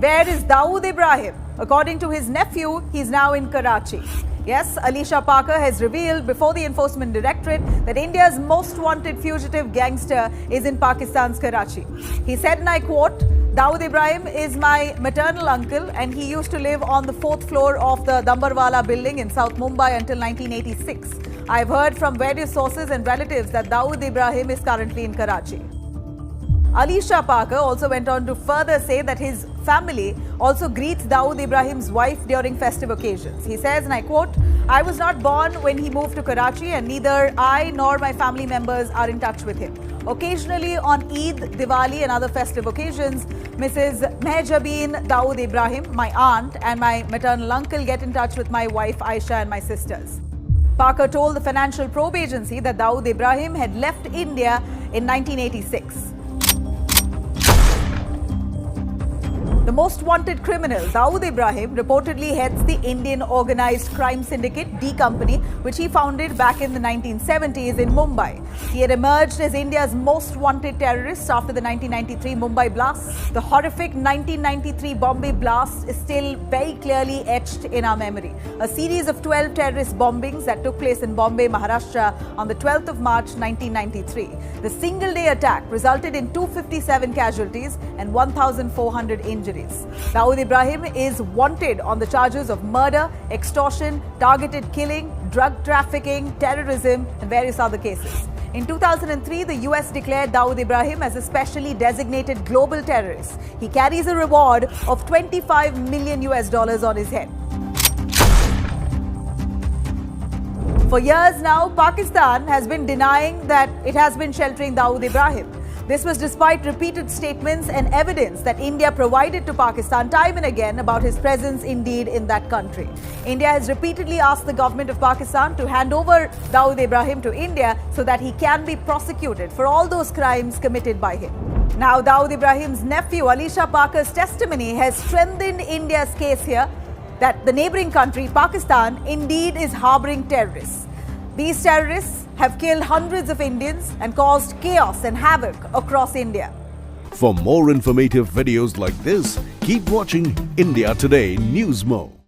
where is Dawood Ibrahim? According to his nephew, he's now in Karachi. Yes, Alisha Parker has revealed before the Enforcement Directorate that India's most wanted fugitive gangster is in Pakistan's Karachi. He said, and I quote, Dawood Ibrahim is my maternal uncle and he used to live on the 4th floor of the Dambarwala building in South Mumbai until 1986. I've heard from various sources and relatives that Dawood Ibrahim is currently in Karachi. Alisha Parker also went on to further say that his family also greets Dawood Ibrahim's wife during festive occasions. He says, and I quote, I was not born when he moved to Karachi and neither I nor my family members are in touch with him. Occasionally on Eid, Diwali and other festive occasions, Mrs. Mehjabeen Dawood Ibrahim, my aunt and my maternal uncle get in touch with my wife Aisha and my sisters. Parker told the Financial Probe Agency that Dawood Ibrahim had left India in 1986. The most wanted criminal, Dawood Ibrahim, reportedly heads the Indian organized crime syndicate D Company, which he founded back in the 1970s in Mumbai. He had emerged as India's most wanted terrorist after the 1993 Mumbai blast. The horrific 1993 Bombay blast is still very clearly etched in our memory. A series of 12 terrorist bombings that took place in Bombay, Maharashtra on the 12th of March 1993. The single-day attack resulted in 257 casualties and 1,400 injuries. Dawood Ibrahim is wanted on the charges of murder, extortion, targeted killing, drug trafficking, terrorism and various other cases. In 2003, the US declared Dawood Ibrahim as a specially designated global terrorist. He carries a reward of $25 million on his head. For years now, Pakistan has been denying that it has been sheltering Dawood Ibrahim. This was despite repeated statements and evidence that India provided to Pakistan time and again about his presence indeed in that country. India has repeatedly asked the government of Pakistan to hand over Dawood Ibrahim to India so that he can be prosecuted for all those crimes committed by him. Now, Dawood Ibrahim's nephew, Alisha Parker's testimony has strengthened India's case here that the neighboring country, Pakistan, indeed is harboring terrorists. These terrorists have killed hundreds of Indians and caused chaos and havoc across India. For more informative videos like this, keep watching India Today News Mo.